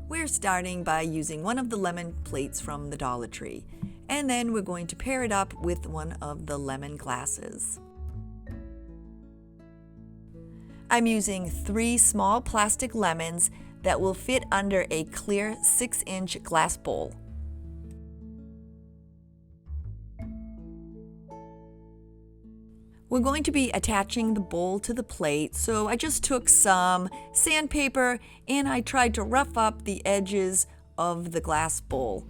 We're starting by using one of the lemon plates from the Dollar Tree, and then we're going to pair it up with one of the lemon glasses. I'm using 3 small plastic lemons that will fit under a clear 6-inch glass bowl. We're going to be attaching the bowl to the plate, so I just took some sandpaper and I tried to rough up the edges of the glass bowl.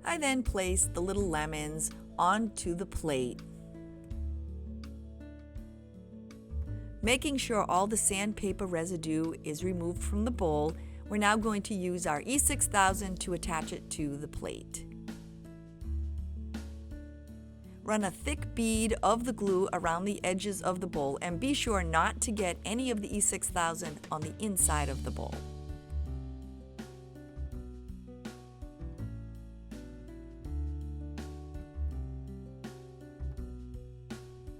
I then placed the little lemons onto the plate. Making sure all the sandpaper residue is removed from the bowl, we're now going to use our E6000 to attach it to the plate. Run a thick bead of the glue around the edges of the bowl and be sure not to get any of the E6000 on the inside of the bowl.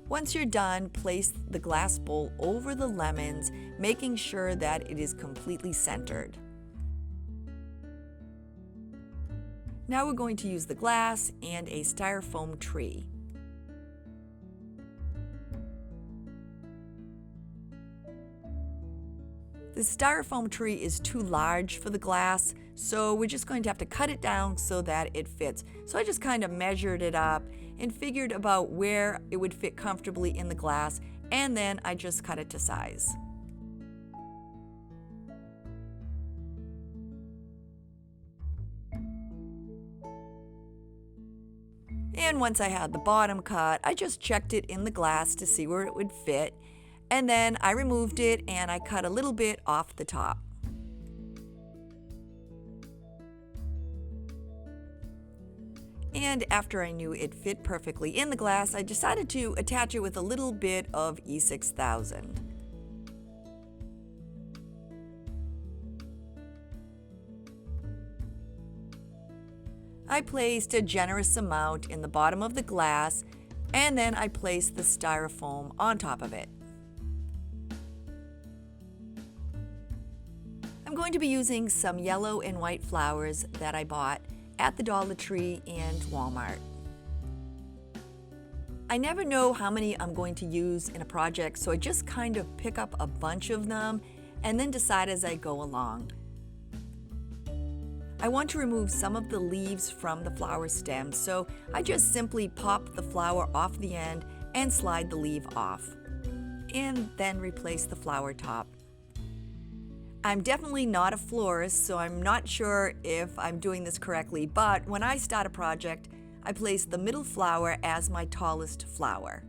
Once you're done, place the glass bowl over the lemons, making sure that it is completely centered. Now we're going to use the glass and a styrofoam tree. The styrofoam tree is too large for the glass, so we're just going to have to cut it down so that it fits. So I just kind of measured it up and figured about where it would fit comfortably in the glass, and then I just cut it to size. And once I had the bottom cut, I just checked it in the glass to see where it would fit, and then I removed it and I cut a little bit off the top. And after I knew it fit perfectly in the glass, I decided to attach it with a little bit of E6000. I placed a generous amount in the bottom of the glass, and then I placed the styrofoam on top of it. I'm going to be using some yellow and white flowers that I bought at the Dollar Tree and Walmart. I never know how many I'm going to use in a project, so I just kind of pick up a bunch of them and then decide as I go along. I want to remove some of the leaves from the flower stem, so I just simply pop the flower off the end and slide the leaf off, and then replace the flower top. I'm definitely not a florist, so I'm not sure if I'm doing this correctly, but when I start a project, I place the middle flower as my tallest flower.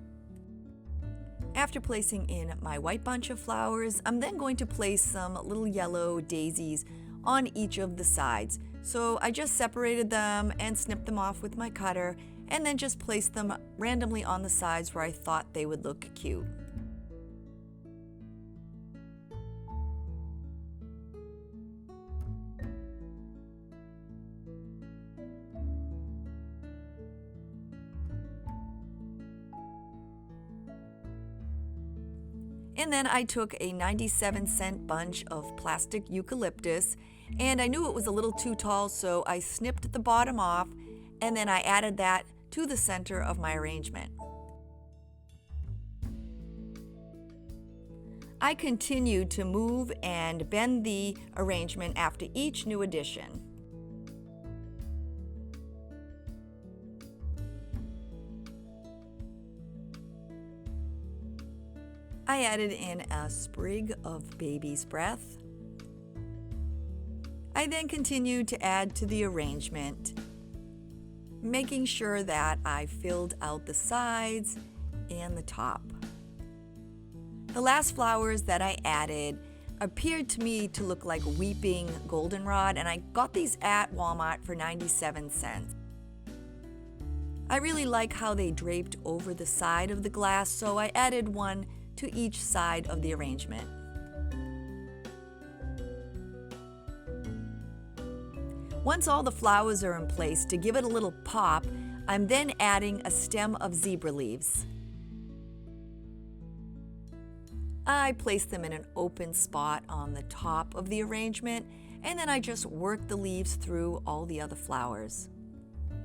After placing in my white bunch of flowers, I'm then going to place some little yellow daisies on each of the sides. So I just separated them and snipped them off with my cutter, and then just placed them randomly on the sides where I thought they would look cute. And then I took a 97-cent bunch of plastic eucalyptus, and I knew it was a little too tall, so I snipped the bottom off, and then I added that to the center of my arrangement. I continued to move and bend the arrangement after each new addition. I added in a sprig of baby's breath. I then continued to add to the arrangement, making sure that I filled out the sides and the top. The last flowers that I added appeared to me to look like weeping goldenrod, and I got these at Walmart for 97 cents. I really like how they draped over the side of the glass, so I added one to each side of the arrangement. Once all the flowers are in place, to give it a little pop, I'm then adding a stem of zebra leaves. I place them in an open spot on the top of the arrangement, and then I just work the leaves through all the other flowers.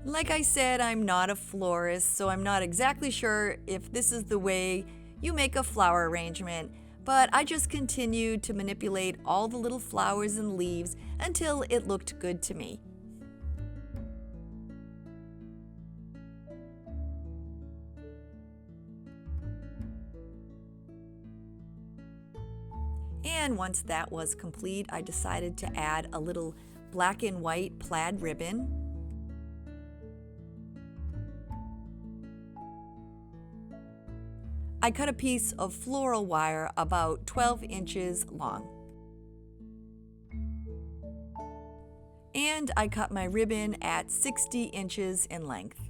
Like I said, I'm not a florist, so I'm not exactly sure if this is the way you make a flower arrangement, but I just continued to manipulate all the little flowers and leaves until it looked good to me. And once that was complete, I decided to add a little black and white plaid ribbon. I cut a piece of floral wire about 12 inches long. And I cut my ribbon at 60 inches in length.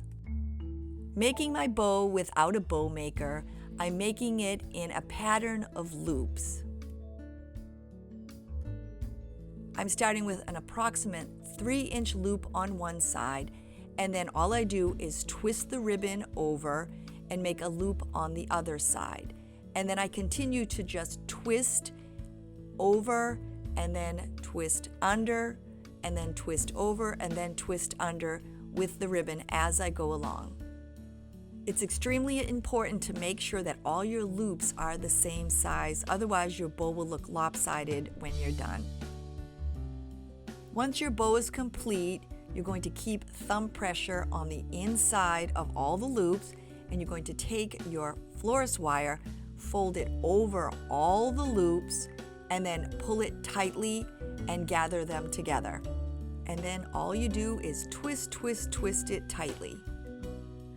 Making my bow without a bow maker, I'm making it in a pattern of loops. I'm starting with an approximate 3-inch loop on one side, and then all I do is twist the ribbon over and make a loop on the other side. And then I continue to just twist over and then twist under and then twist over and then twist under with the ribbon as I go along. It's extremely important to make sure that all your loops are the same size, otherwise your bow will look lopsided when you're done. Once your bow is complete, you're going to keep thumb pressure on the inside of all the loops, and you're going to take your florist wire, fold it over all the loops, and then pull it tightly and gather them together. And then all you do is twist, twist, twist it tightly.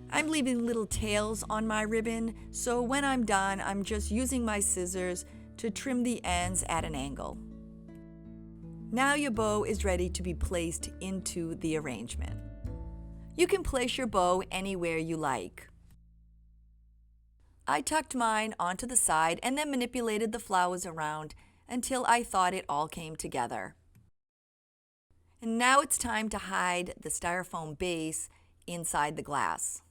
I'm leaving little tails on my ribbon, so when I'm done, I'm just using my scissors to trim the ends at an angle. Now your bow is ready to be placed into the arrangement. You can place your bow anywhere you like. I tucked mine onto the side and then manipulated the flowers around until I thought it all came together. And now it's time to hide the styrofoam base inside the glass.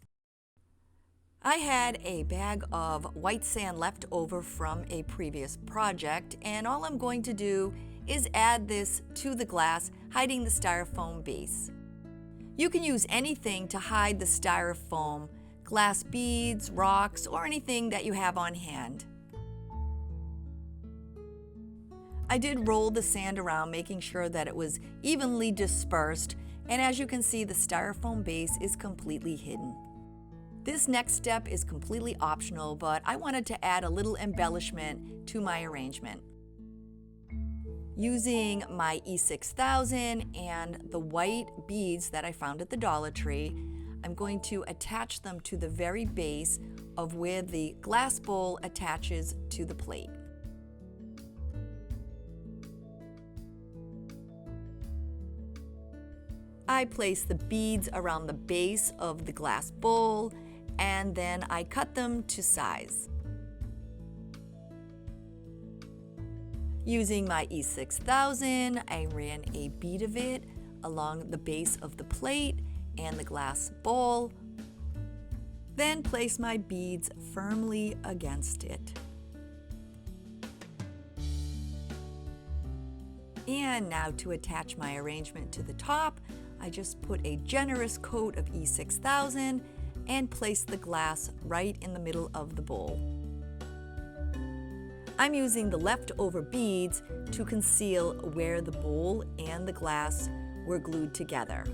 I had a bag of white sand left over from a previous project, and all I'm going to do is add this to the glass, hiding the styrofoam base. You can use anything to hide the styrofoam, glass beads, rocks, or anything that you have on hand. I did roll the sand around, making sure that it was evenly dispersed, and as you can see, the styrofoam base is completely hidden. This next step is completely optional, but I wanted to add a little embellishment to my arrangement. Using my E6000 and the white beads that I found at the Dollar Tree, I'm going to attach them to the very base of where the glass bowl attaches to the plate. I place the beads around the base of the glass bowl, and then I cut them to size. Using my E6000, I ran a bead of it along the base of the plate and the glass bowl, then place my beads firmly against it. And now to attach my arrangement to the top, I just put a generous coat of E6000 and place the glass right in the middle of the bowl. I'm using the leftover beads to conceal where the bowl and the glass were glued together.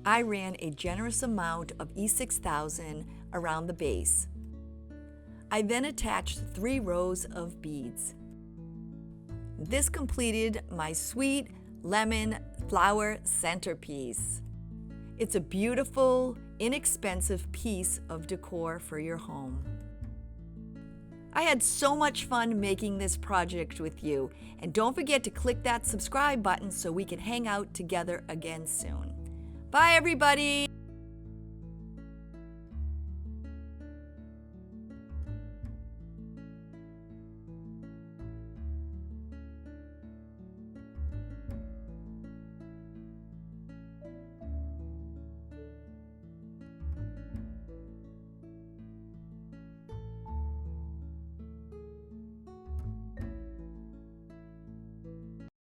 I ran a generous amount of E6000 around the base. I then attached 3 rows of beads. This completed my sweet lemon flower centerpiece. It's a beautiful, inexpensive piece of decor for your home. I had so much fun making this project with you, and don't forget to click that subscribe button so we can hang out together again soon. Bye everybody!